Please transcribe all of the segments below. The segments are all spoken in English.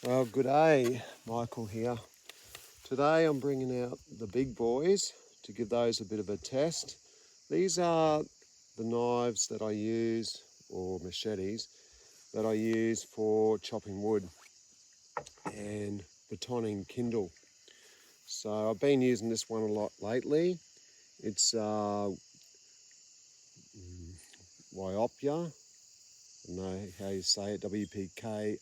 Well, good day, Michael here. Today I'm bringing out the big boys to give those a bit of a test. These are the knives that I use, or machetes, that I use for chopping wood and batoning kindle. So I've been using this one a lot lately. It's Wpkopya, I don't know how you say it, Wpkopya.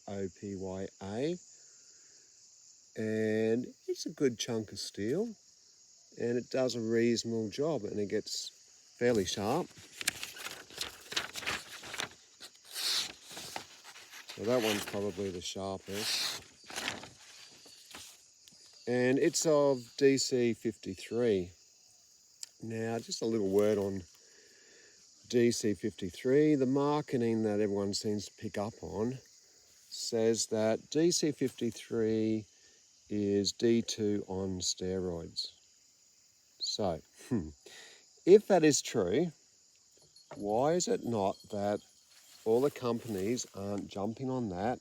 And it's a good chunk of steel, and it does a reasonable job, and it gets fairly sharp. So that one's probably the sharpest. And it's of dc53. Now, just a little word on dc53. The marketing that everyone seems to pick up on says that dc53 is D2 on steroids. So, if that is true, why is it not that all the companies aren't jumping on that,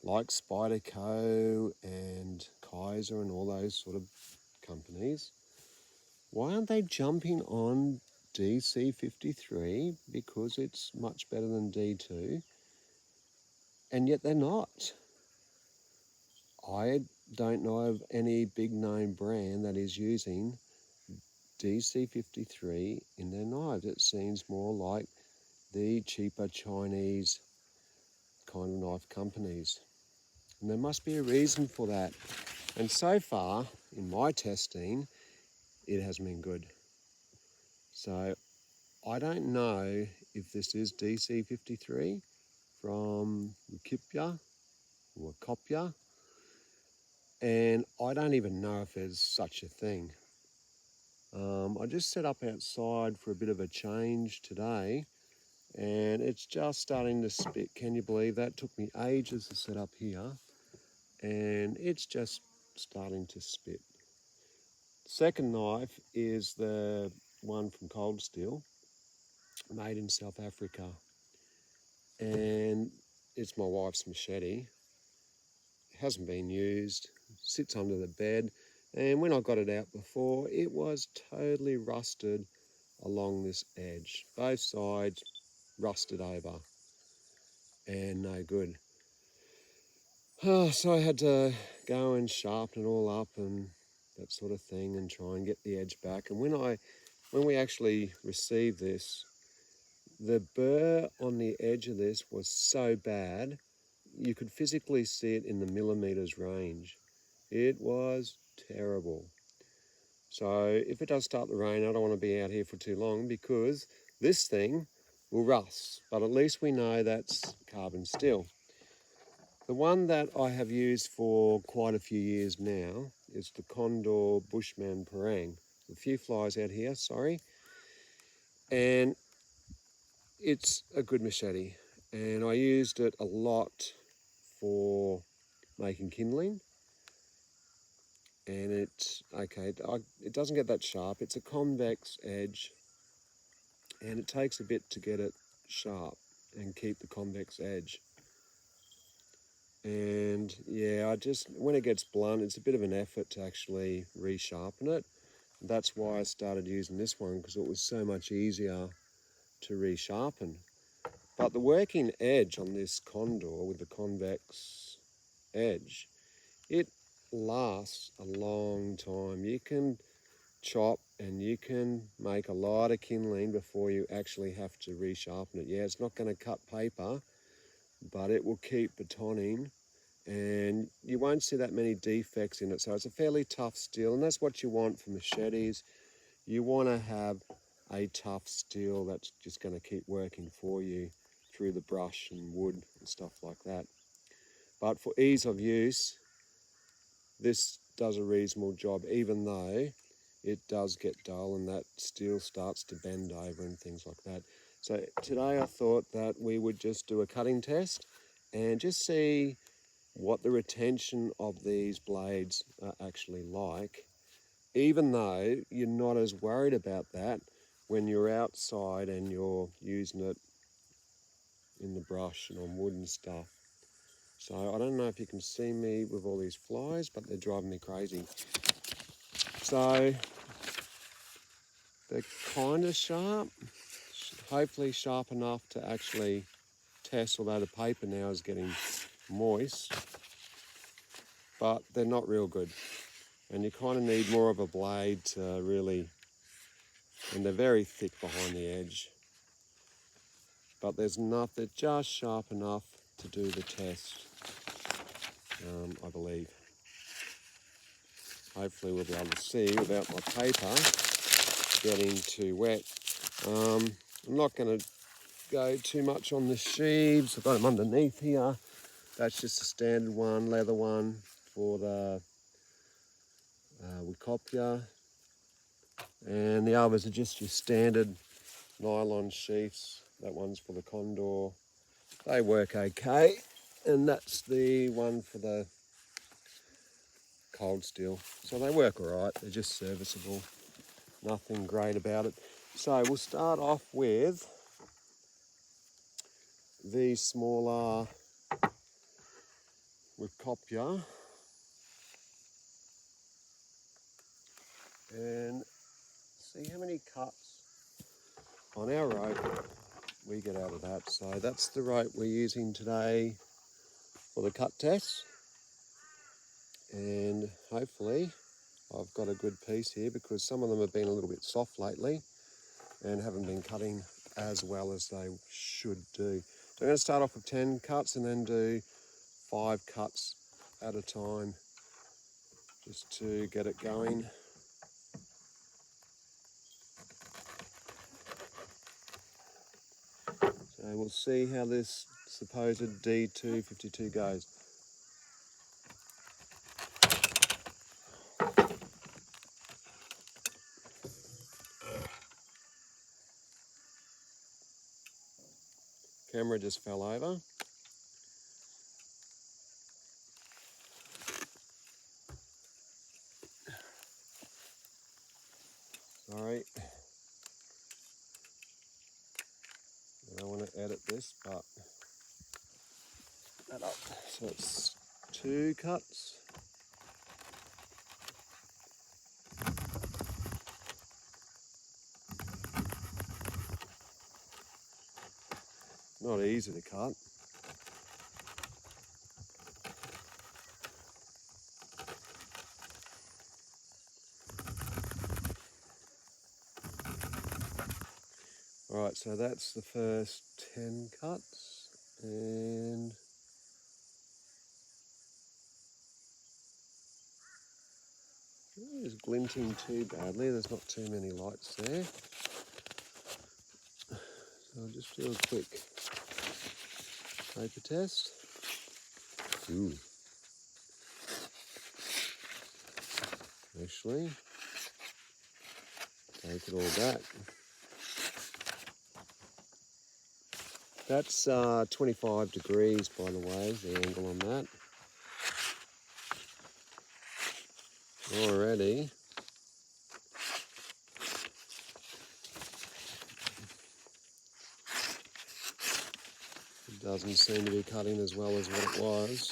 like Spyderco and Kaiser and all those sort of companies? Why aren't they jumping on dc53 because it's much better than D2? And yet they're not. I don't know of any big name brand that is using dc53 in their knives. It seems more like the cheaper Chinese kind of knife companies. And there must be a reason for that. And so far, in my testing, it hasn't been good. So I don't know if this is dc53 from Wpkopya, and I don't even know if there's such a thing. I just set up outside for a bit of a change today, and it's just starting to spit. Can you believe that? It took me ages to set up here, and it's just starting to spit. Second knife is the one from Cold Steel, made in South Africa, and it's my wife's machete. It hasn't been used, sits under the bed, and when I got it out before, it was totally rusted along this edge. Both sides rusted over and no good. So I had to go and sharpen it all up and that sort of thing and try and get the edge back. And when we actually received this, the burr on the edge of this was so bad, you could physically see it in the millimeters range. It was terrible. So if it does start to rain, I don't want to be out here for too long because this thing will rust, but at least we know that's carbon steel. The one that I have used for quite a few years now is the Condor Bushman parang. A few flies out here, sorry. And it's a good machete. And I used it a lot for making kindling. And it's, okay, it doesn't get that sharp. It's a convex edge. And it takes a bit to get it sharp and keep the convex edge. And yeah, when it gets blunt, it's a bit of an effort to actually resharpen it. That's why I started using this one, because it was so much easier to resharpen. But the working edge on this Condor with the convex edge, it lasts a long time. You can chop and you can make a lot of kindling before you actually have to resharpen it. Yeah, it's not going to cut paper, but it will keep batoning, and you won't see that many defects in it. So it's a fairly tough steel, and that's what you want for machetes. You want to have a tough steel that's just going to keep working for you through the brush and wood and stuff like that. But for ease of use, this does a reasonable job, even though it does get dull and that steel starts to bend over and things like that. So today I thought that we would just do a cutting test and just see what the retention of these blades are actually like, even though you're not as worried about that when you're outside and you're using it in the brush and on wood and stuff. So I don't know if you can see me with all these flies, but they're driving me crazy. So they're kind of sharp, hopefully sharp enough to actually test, although the paper now is getting moist, but they're not real good. And you kind of need more of a blade to really, and they're very thick behind the edge. But there's enough, they're just sharp enough to do the test, I believe. Hopefully we'll be able to see without my paper getting too wet. I'm not going to go too much on the sheaves. I've got them underneath here. That's just a standard one, leather one for the Wpkopya. And the others are just your standard nylon sheaths. That one's for the Condor. They work okay. And that's the one for the cold steel. So they work all right. They're just serviceable. Nothing great about it. So we'll start off with the smaller Wpkopya. And see how many cuts on our rope we get out of that. So that's the rope we're using today for the cut test. And hopefully I've got a good piece here, because some of them have been a little bit soft lately and haven't been cutting as well as they should do. So I'm going to start off with 10 cuts and then do 5 cuts at a time just to get it going. So we'll see how this supposed dc53 goes. Camera just fell over. Sorry. I don't want to edit this, but that up. So it's 2 cuts. Not easy to cut. Alright, so that's the first 10 cuts, and it's glinting too badly. There's not too many lights there. So I'll just do a quick paper test. Ooh. Actually, take it all back. That's 25 degrees, by the way, the angle on that. Already. It doesn't seem to be cutting as well as what it was.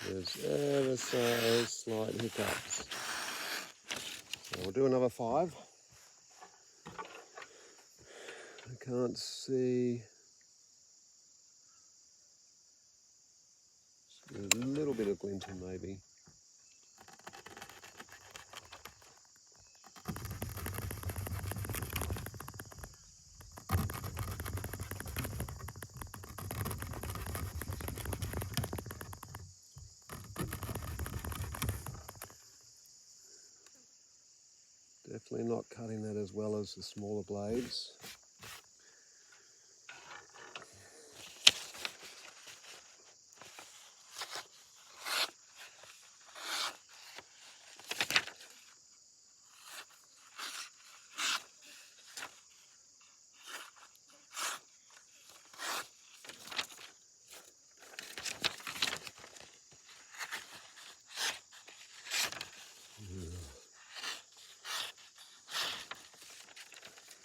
There's ever so slight hiccups. So we'll do another 5. I can't see. A little bit of glinting maybe. Definitely not cutting that as well as the smaller blades.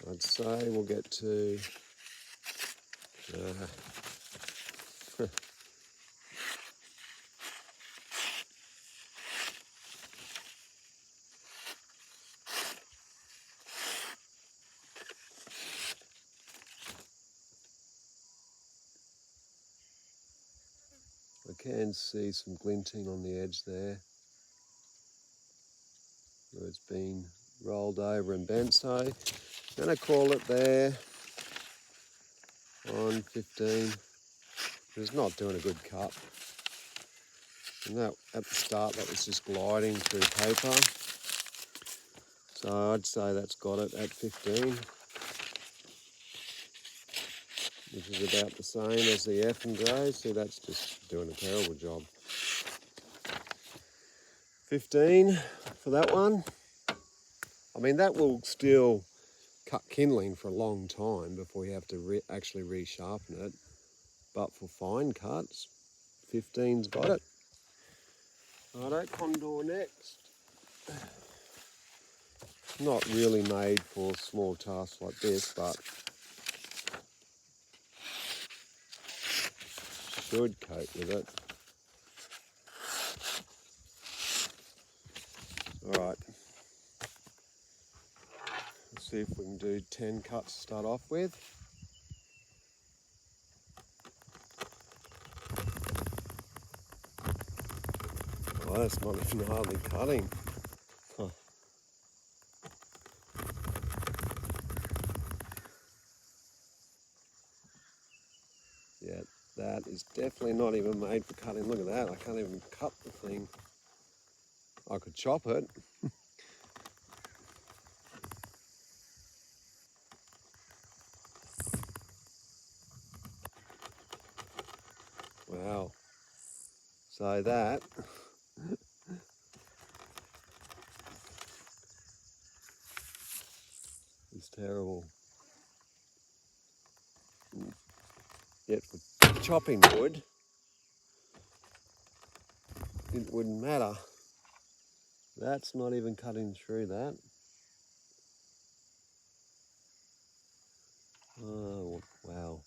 I I'd say we'll get to I can see some glinting on the edge there where it's been rolled over and bent. So I'm going to call it there on 15. It's not doing a good cut. And that at the start that was just gliding through paper. So I'd say that's got it at 15. Which is about the same as the F and grey, so that's just doing a terrible job. 15 for that one. I mean, that will still cut kindling for a long time before you have to actually resharpen it. But for fine cuts, 15's got it. Righto, Condor next. Not really made for small tasks like this, but should cope with it. Alright, let's see if we can do 10 cuts to start off with. Oh, that's not even hardly cutting. Huh. Yeah, that is definitely not even made for cutting. Look at that, I can't even cut the thing. I could chop it. Wow. So that is terrible. Yet for chopping wood, it wouldn't matter. That's not even cutting through that. Oh, wow.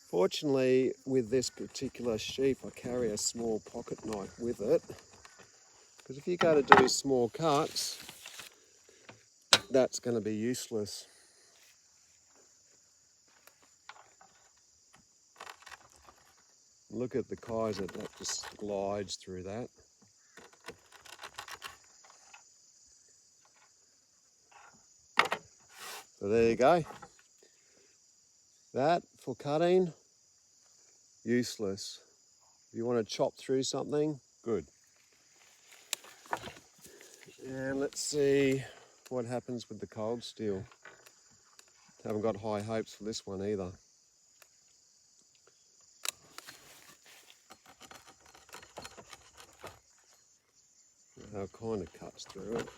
Fortunately, with this particular sheep, I carry a small pocket knife with it. Because if you go to do small cuts, that's going to be useless. Look at the Kaiser, that just glides through that. So there you go. That, for cutting, useless. If you want to chop through something, good. And let's see what happens with the cold steel. Haven't got high hopes for this one either. How it kind of cuts through it.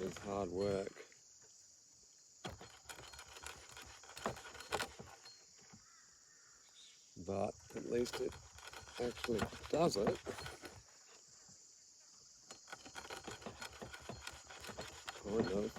It's hard work. But at least it actually does it. Kind of.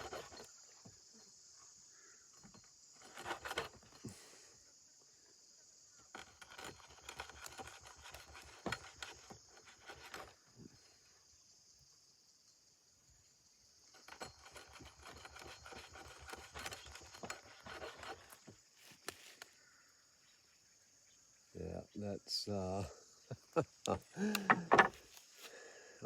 Yeah, that's, I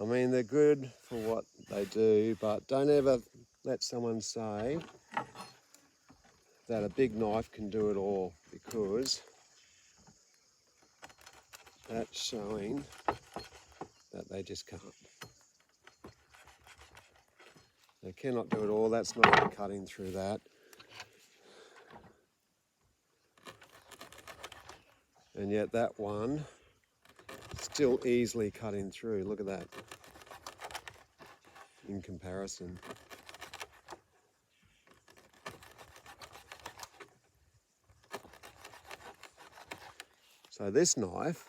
mean, they're good for what they do, but don't ever let someone say that a big knife can do it all, because that's showing that they just can't. They cannot do it all. That's not even cutting through that. And yet that one is still easily cutting through. Look at that in comparison. So this knife,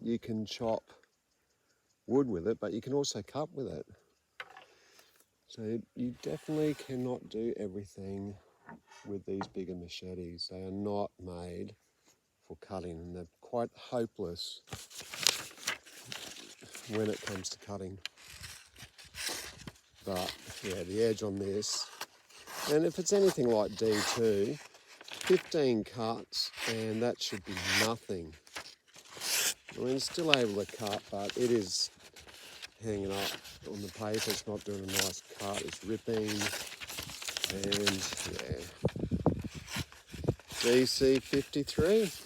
you can chop wood with it, but you can also cut with it. So you definitely cannot do everything with these bigger machetes. They are not made for cutting, and they're quite hopeless when it comes to cutting. But yeah, the edge on this, and if it's anything like D2, 15 cuts and that should be nothing. I mean, it's still able to cut, but it is hanging up on the paper. It's not doing a nice cut. It's ripping, and yeah. dc53.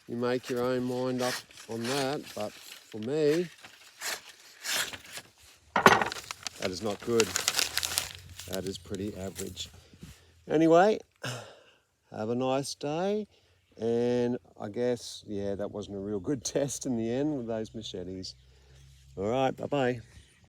You make your own mind up on that, but for me, that is not good. That is pretty average. Anyway, have a nice day, and I guess, yeah, that wasn't a real good test in the end with those machetes. All right, bye-bye.